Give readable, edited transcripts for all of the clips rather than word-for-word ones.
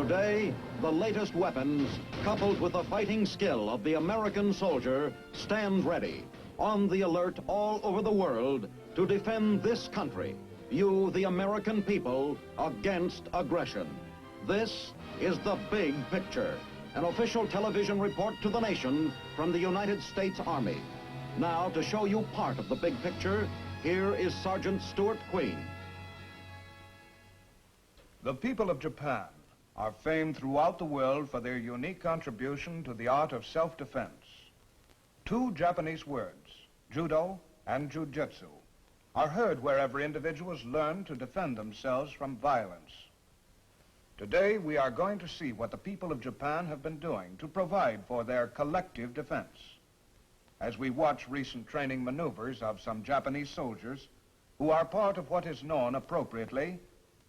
Today, the latest weapons, coupled with the fighting skill of the American soldier, stand ready, on the alert all over the world to defend this country, you, the American people, against aggression. This is The Big Picture, an official television report to the nation from the United States Army. Now, to show you part of the big picture, here is Sergeant Stuart Queen. The people of Japan are famed throughout the world for their unique contribution to the art of self-defense. Two Japanese words, judo and jujitsu, are heard wherever individuals learn to defend themselves from violence. Today, we are going to see what the people of Japan have been doing to provide for their collective defense, as we watch recent training maneuvers of some Japanese soldiers who are part of what is known appropriately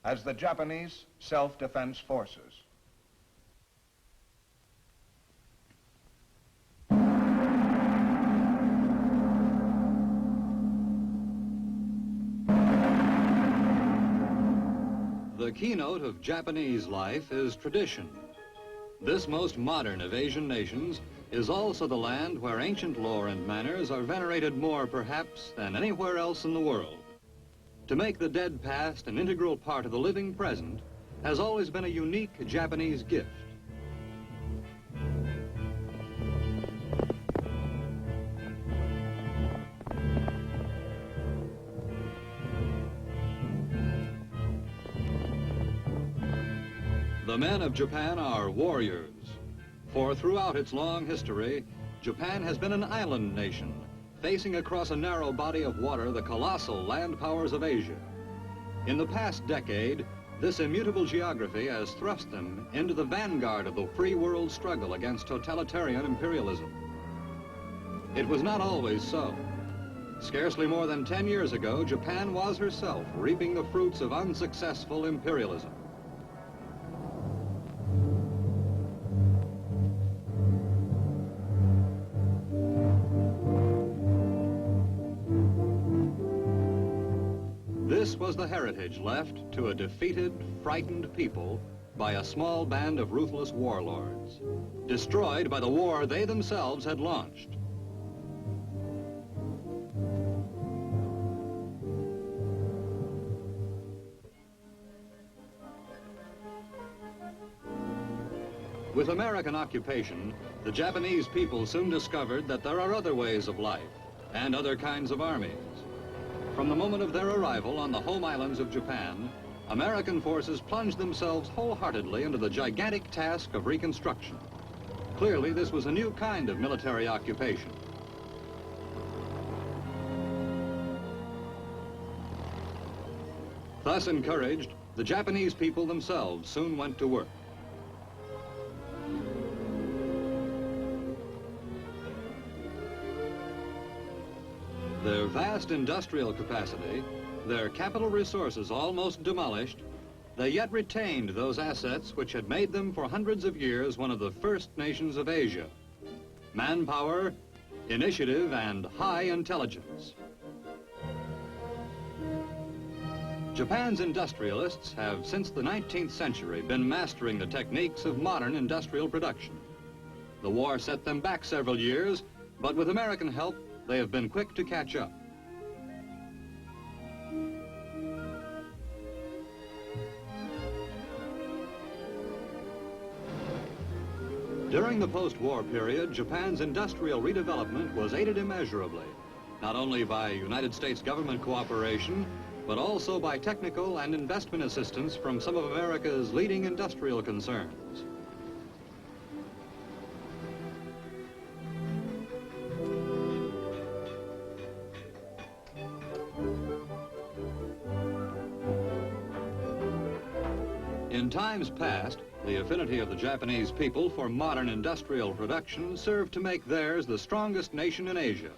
as the Japanese Self-Defense Forces. The keynote of Japanese life is tradition. This most modern of Asian nations is also the land where ancient lore and manners are venerated more, perhaps, than anywhere else in the world. To make the dead past an integral part of the living present has always been a unique Japanese gift. The men of Japan are warriors, for throughout its long history, Japan has been an island nation, facing across a narrow body of water the colossal land powers of Asia. In the past decade, this immutable geography has thrust them into the vanguard of the free world struggle against totalitarian imperialism. It was not always so. Scarcely more than 10 years ago, Japan was herself reaping the fruits of unsuccessful imperialism. This was the heritage left to a defeated, frightened people by a small band of ruthless warlords, destroyed by the war they themselves had launched. With American occupation, the Japanese people soon discovered that there are other ways of life and other kinds of armies. From the moment of their arrival on the home islands of Japan, American forces plunged themselves wholeheartedly into the gigantic task of reconstruction. Clearly, this was a new kind of military occupation. Thus encouraged, the Japanese people themselves soon went to work. Their vast industrial capacity, their capital resources almost demolished, they yet retained those assets which had made them for hundreds of years one of the first nations of Asia: manpower, initiative, and high intelligence. Japan's industrialists have since the 19th century been mastering the techniques of modern industrial production. The war set them back several years, but with American help, they have been quick to catch up. During the post-war period, Japan's industrial redevelopment was aided immeasurably, not only by United States government cooperation, but also by technical and investment assistance from some of America's leading industrial concerns. In times past, the affinity of the Japanese people for modern industrial production served to make theirs the strongest nation in Asia.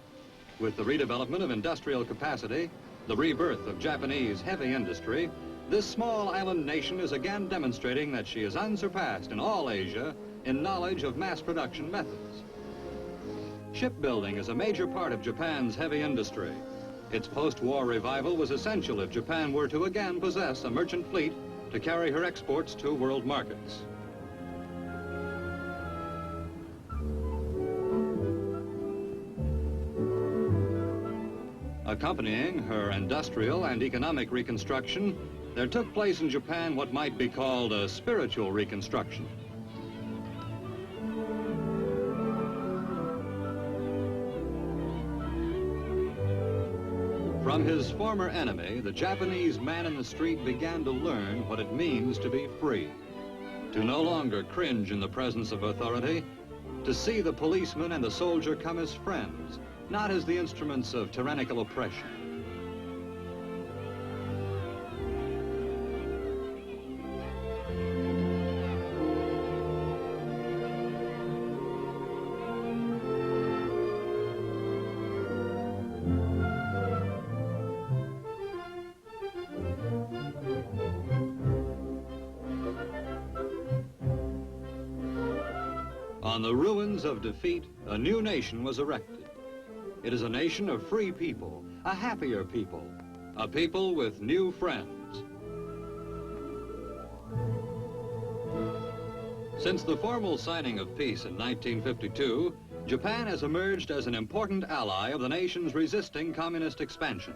With the redevelopment of industrial capacity, the rebirth of Japanese heavy industry, this small island nation is again demonstrating that she is unsurpassed in all Asia in knowledge of mass production methods. Shipbuilding is a major part of Japan's heavy industry. Its post-war revival was essential if Japan were to again possess a merchant fleet to carry her exports to world markets. Accompanying her industrial and economic reconstruction, there took place in Japan what might be called a spiritual reconstruction. From his former enemy, the Japanese man in the street began to learn what it means to be free, to no longer cringe in the presence of authority, to see the policeman and the soldier come as friends, not as the instruments of tyrannical oppression. On the ruins of defeat, a new nation was erected. It is a nation of free people, a happier people, a people with new friends. Since the formal signing of peace in 1952, Japan has emerged as an important ally of the nations resisting communist expansion.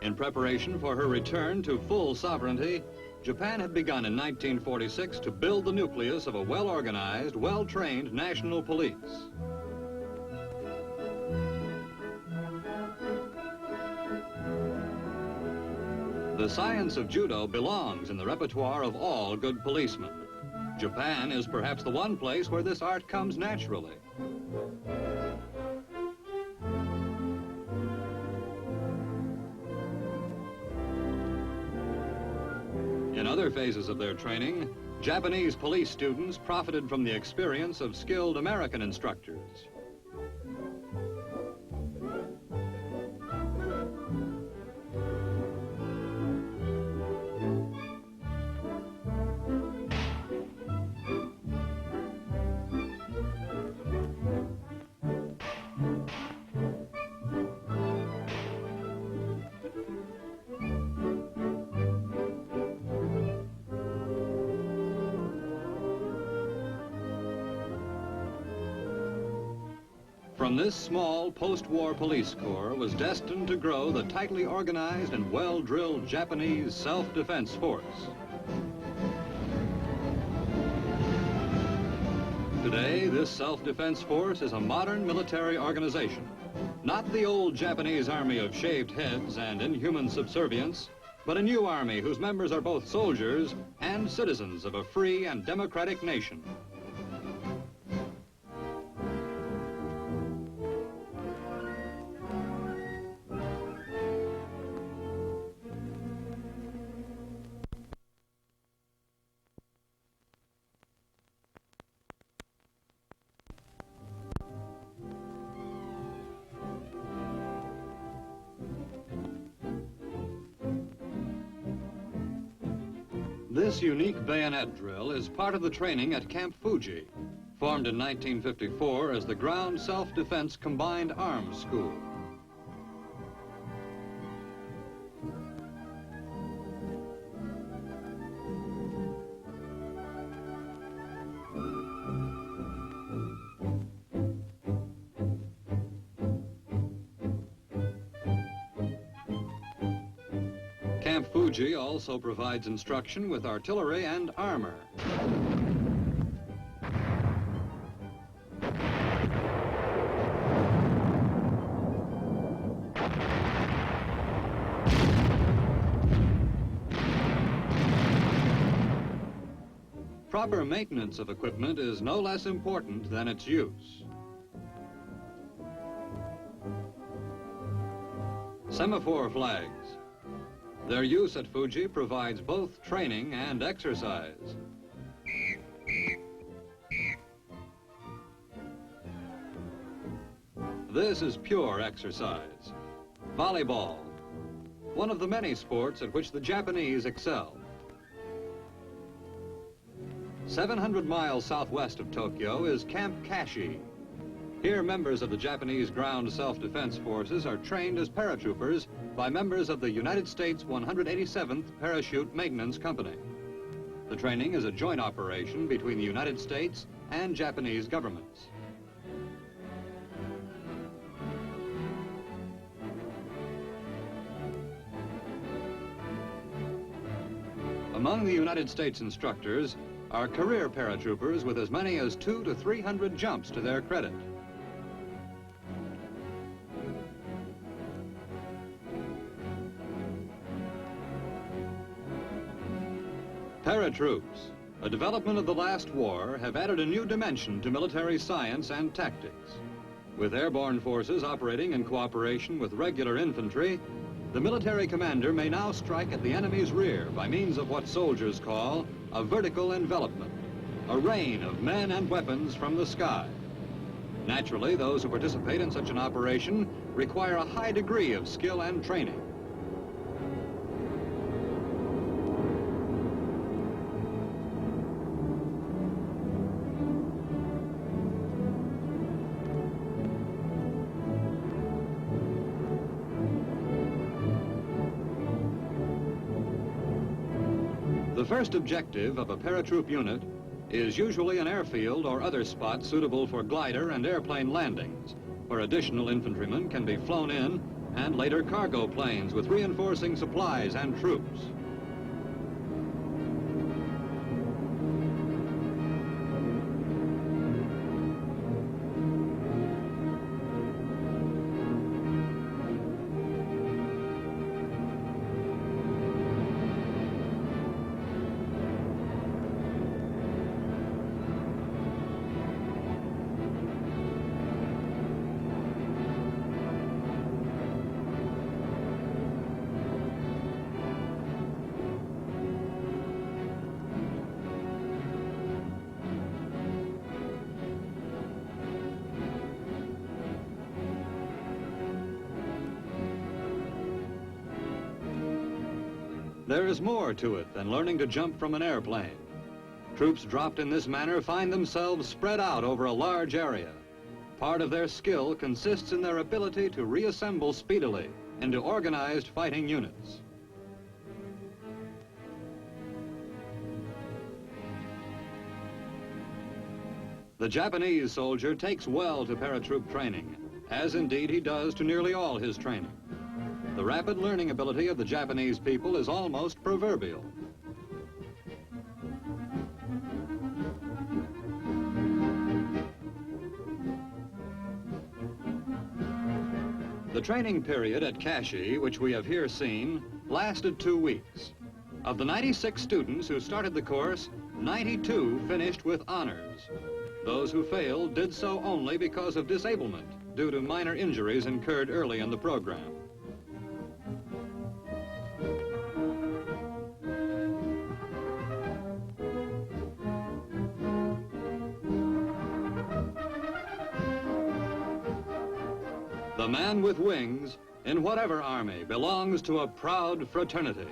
In preparation for her return to full sovereignty, Japan had begun in 1946 to build the nucleus of a well-organized, well-trained national police. The science of judo belongs in the repertoire of all good policemen. Japan is perhaps the one place where this art comes naturally. In other phases of their training, Japanese police students profited from the experience of skilled American instructors. From this small post-war police corps was destined to grow the tightly organized and well-drilled Japanese self-defense force. Today, this self-defense force is a modern military organization. Not the old Japanese army of shaved heads and inhuman subservience, but a new army whose members are both soldiers and citizens of a free and democratic nation. This unique bayonet drill is part of the training at Camp Fuji, formed in 1954 as the Ground Self-Defense Combined Arms School. Camp Fuji also provides instruction with artillery and armor. Proper maintenance of equipment is no less important than its use. Semaphore flags. Their use at Fuji provides both training and exercise. This is pure exercise. Volleyball, one of the many sports at which the Japanese excel. 700 miles southwest of Tokyo is Camp Kashi. Here, members of the Japanese Ground Self-Defense Forces are trained as paratroopers by members of the United States 187th Parachute Maintenance Company. The training is a joint operation between the United States and Japanese governments. Among the United States instructors are career paratroopers with as many as 200 to 300 jumps to their credit. Paratroops, a development of the last war, have added a new dimension to military science and tactics. With airborne forces operating in cooperation with regular infantry, the military commander may now strike at the enemy's rear by means of what soldiers call a vertical envelopment, a rain of men and weapons from the sky. Naturally, those who participate in such an operation require a high degree of skill and training. The first objective of a paratroop unit is usually an airfield or other spot suitable for glider and airplane landings, where additional infantrymen can be flown in and later cargo planes with reinforcing supplies and troops. There is more to it than learning to jump from an airplane. Troops dropped in this manner find themselves spread out over a large area. Part of their skill consists in their ability to reassemble speedily into organized fighting units. The Japanese soldier takes well to paratroop training, as indeed he does to nearly all his training. The rapid learning ability of the Japanese people is almost proverbial. The training period at Kashi, which we have here seen, lasted 2 weeks. Of the 96 students who started the course, 92 finished with honors. Those who failed did so only because of disablement due to minor injuries incurred early in the program. The man with wings, in whatever army, belongs to a proud fraternity.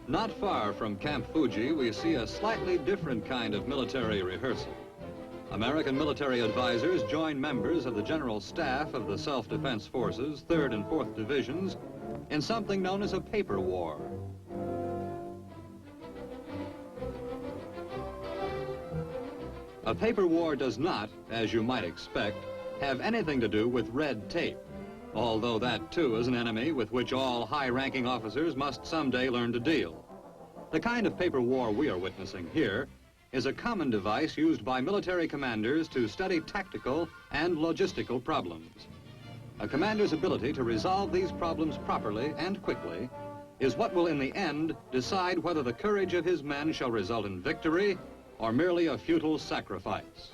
Not far from Camp Fuji, we see a slightly different kind of military rehearsal. American military advisors join members of the General Staff of the Self-Defense Forces, 3rd and 4th Divisions, in something known as a paper war. A paper war does not, as you might expect, have anything to do with red tape, although that too is an enemy with which all high-ranking officers must someday learn to deal. The kind of paper war we are witnessing here is a common device used by military commanders to study tactical and logistical problems. A commander's ability to resolve these problems properly and quickly is what will in the end decide whether the courage of his men shall result in victory or merely a futile sacrifice.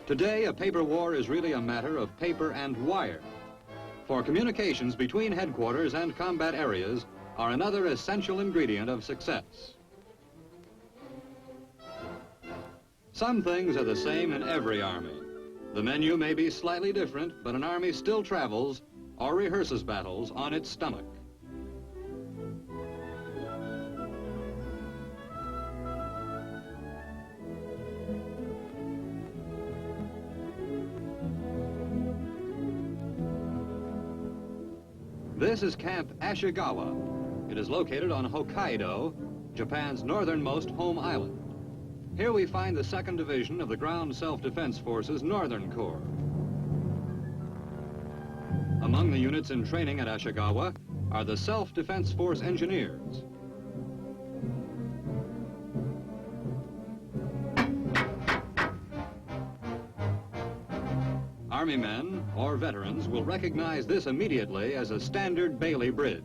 Today, a paper war is really a matter of paper and wire. For communications between headquarters and combat areas are another essential ingredient of success. Some things are the same in every army. The menu may be slightly different, but an army still travels or rehearses battles on its stomach. This is Camp Ashigawa. It is located on Hokkaido, Japan's northernmost home island. Here we find the 2nd Division of the Ground Self-Defense Forces Northern Corps. Among the units in training at Ashigawa are the Self-Defense Force Engineers. Army men or veterans will recognize this immediately as a standard Bailey bridge.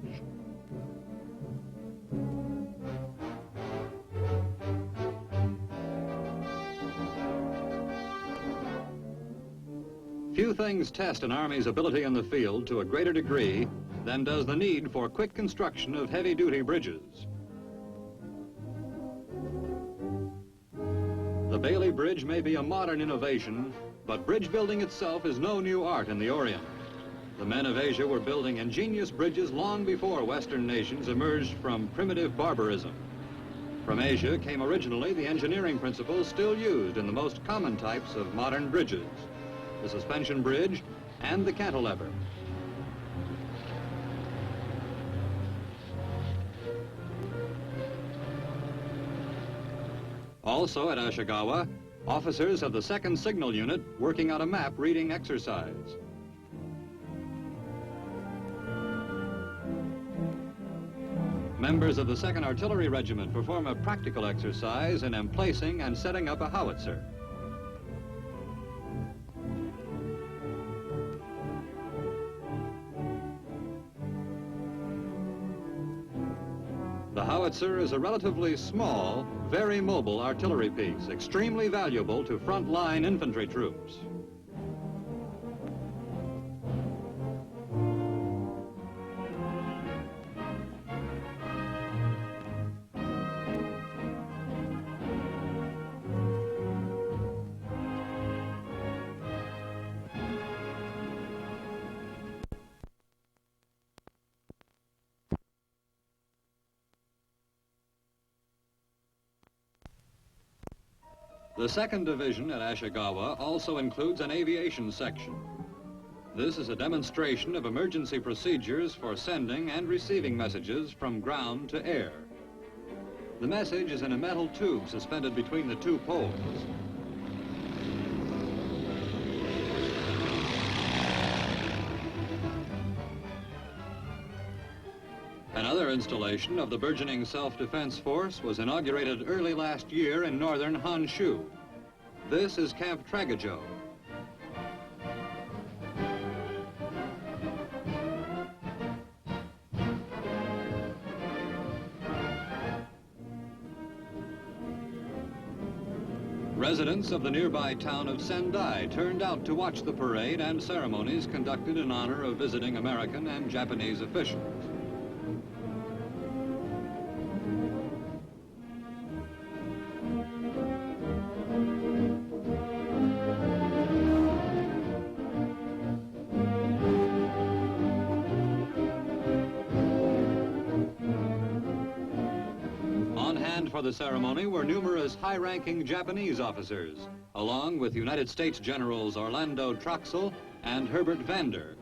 Few things test an Army's ability in the field to a greater degree than does the need for quick construction of heavy-duty bridges. The Bailey Bridge may be a modern innovation, but bridge building itself is no new art in the Orient. The men of Asia were building ingenious bridges long before Western nations emerged from primitive barbarism. From Asia came originally the engineering principles still used in the most common types of modern bridges: the suspension bridge and the cantilever. Also at Ashigawa, officers of the 2nd Signal Unit working out a map reading exercise. Members of the 2nd Artillery Regiment perform a practical exercise in emplacing and setting up a howitzer. The howitzer is a relatively small, very mobile artillery piece, extremely valuable to front-line infantry troops. The 2nd Division at Ashigawa also includes an aviation section. This is a demonstration of emergency procedures for sending and receiving messages from ground to air. The message is in a metal tube suspended between the 2 poles. Another installation of the burgeoning self-defense force was inaugurated early last year in northern Honshu. This is Camp Tragajo. Residents of the nearby town of Sendai turned out to watch the parade and ceremonies conducted in honor of visiting American and Japanese officials. For the ceremony were numerous high-ranking Japanese officers, along with United States Generals Orlando Troxell and Herbert Vander.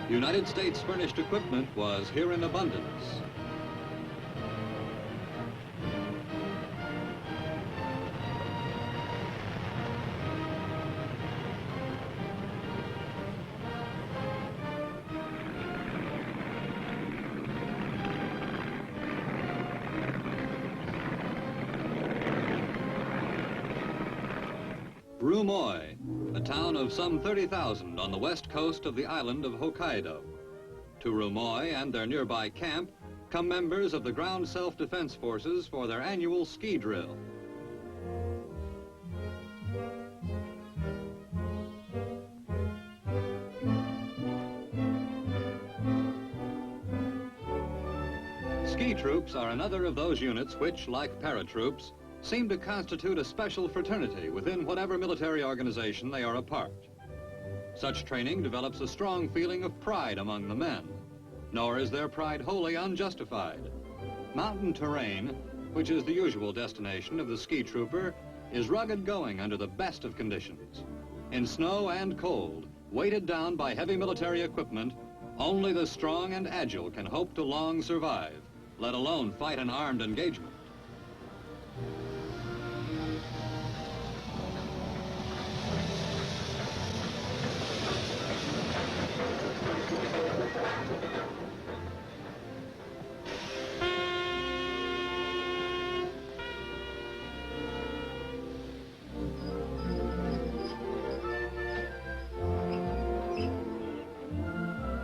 United States furnished equipment was here in abundance. Rumoi, a town of some 30,000 on the west coast of the island of Hokkaido. To Rumoi and their nearby camp, come members of the Ground Self-Defense Forces for their annual ski drill. Ski troops are another of those units which, like paratroops, seem to constitute a special fraternity within whatever military organization they are a part. Such training develops a strong feeling of pride among the men, nor is their pride wholly unjustified. Mountain terrain, which is the usual destination of the ski trooper, is rugged going under the best of conditions. In snow and cold, weighted down by heavy military equipment, only the strong and agile can hope to long survive, let alone fight an armed engagement.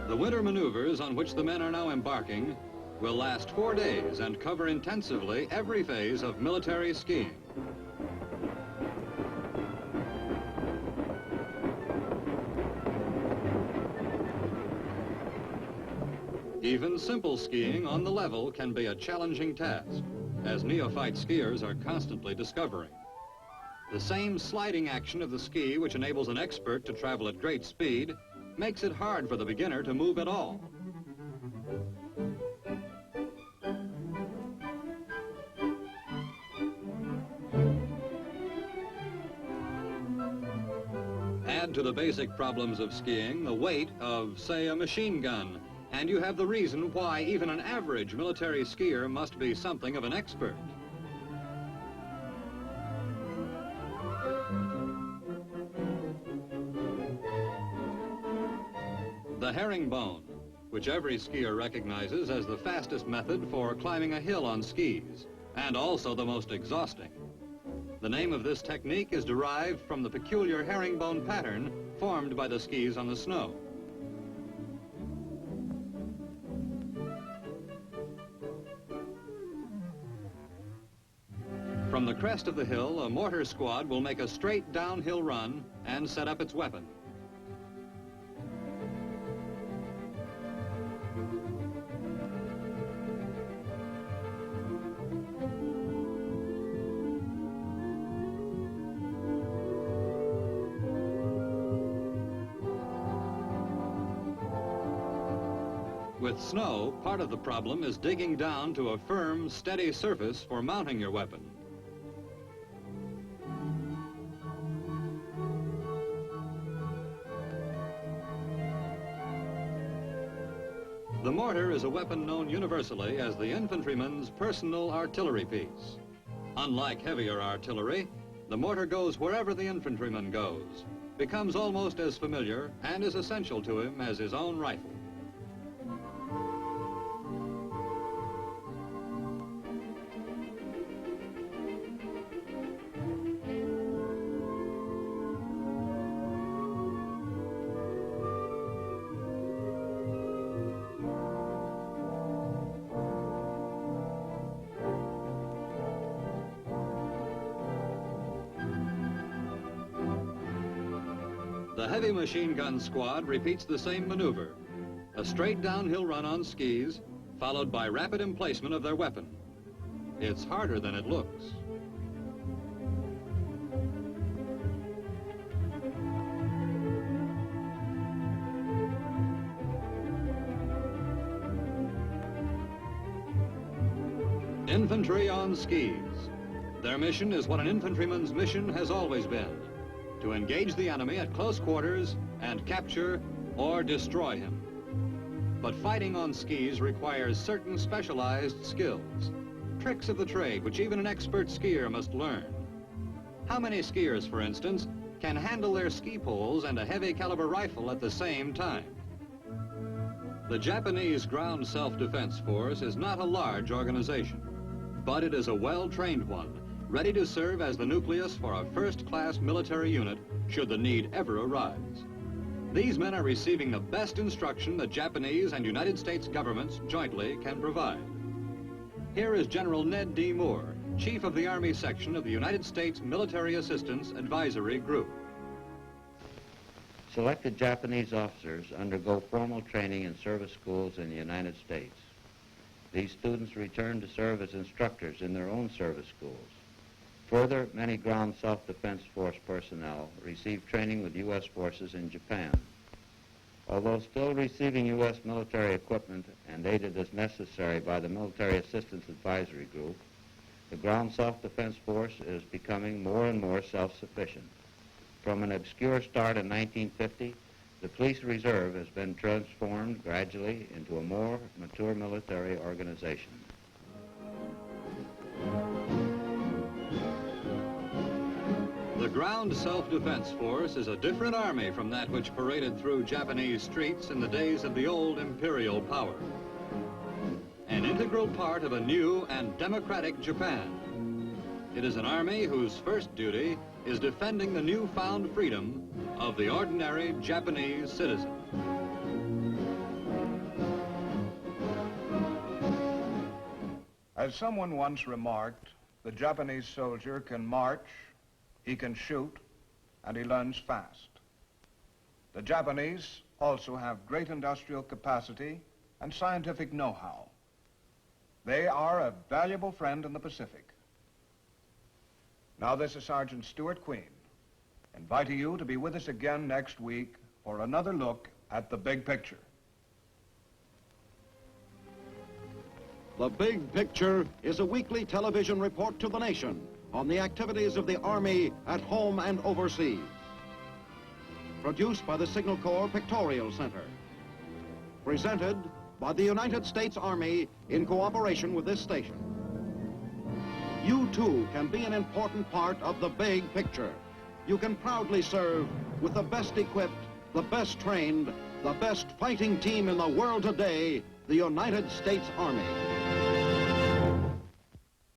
The winter maneuvers on which the men are now embarking will last 4 days and cover intensively every phase of military skiing. Even simple skiing on the level can be a challenging task, as neophyte skiers are constantly discovering. The same sliding action of the ski which enables an expert to travel at great speed makes it hard for the beginner to move at all. Add to the basic problems of skiing the weight of, say, a machine gun, and you have the reason why even an average military skier must be something of an expert. The herringbone, which every skier recognizes as the fastest method for climbing a hill on skis, and also the most exhausting. The name of this technique is derived from the peculiar herringbone pattern formed by the skis on the snow. From the crest of the hill, a mortar squad will make a straight downhill run and set up its weapon. With snow, part of the problem is digging down to a firm, steady surface for mounting your weapon. The mortar is a weapon known universally as the infantryman's personal artillery piece. Unlike heavier artillery, the mortar goes wherever the infantryman goes, becomes almost as familiar and as essential to him as his own rifle. The heavy machine gun squad repeats the same maneuver, a straight downhill run on skis, followed by rapid emplacement of their weapon. It's harder than it looks. Infantry on skis. Their mission is what an infantryman's mission has always been: to engage the enemy at close quarters and capture or destroy him. But fighting on skis requires certain specialized skills, tricks of the trade which even an expert skier must learn. How many skiers, for instance, can handle their ski poles and a heavy caliber rifle at the same time? The Japanese Ground Self-Defense Force is not a large organization, but it is a well-trained one, ready to serve as the nucleus for a first-class military unit should the need ever arise. These men are receiving the best instruction the Japanese and United States governments jointly can provide. Here is General Ned D. Moore, Chief of the Army Section of the United States Military Assistance Advisory Group. Selected Japanese officers undergo formal training in service schools in the United States. These students return to serve as instructors in their own service schools. Further, many ground self-defense force personnel receive training with U.S. forces in Japan. Although still receiving U.S. military equipment and aided as necessary by the Military Assistance Advisory Group, the ground self-defense force is becoming more and more self-sufficient. From an obscure start in 1950, the Police Reserve has been transformed gradually into a more mature military organization. The Ground Self-Defense Force is a different army from that which paraded through Japanese streets in the days of the old imperial power. An integral part of a new and democratic Japan. It is an army whose first duty is defending the newfound freedom of the ordinary Japanese citizen. As someone once remarked, the Japanese soldier can march, he can shoot, and he learns fast. The Japanese also have great industrial capacity and scientific know-how. They are a valuable friend in the Pacific. Now this is Sergeant Stuart Queen, inviting you to be with us again next week for another look at the big picture. The Big Picture is a weekly television report to the nation on the activities of the Army at home and overseas. Produced by the Signal Corps Pictorial Center. Presented by the United States Army in cooperation with this station. You too can be an important part of the big picture. You can proudly serve with the best equipped, the best trained, the best fighting team in the world today, the United States Army.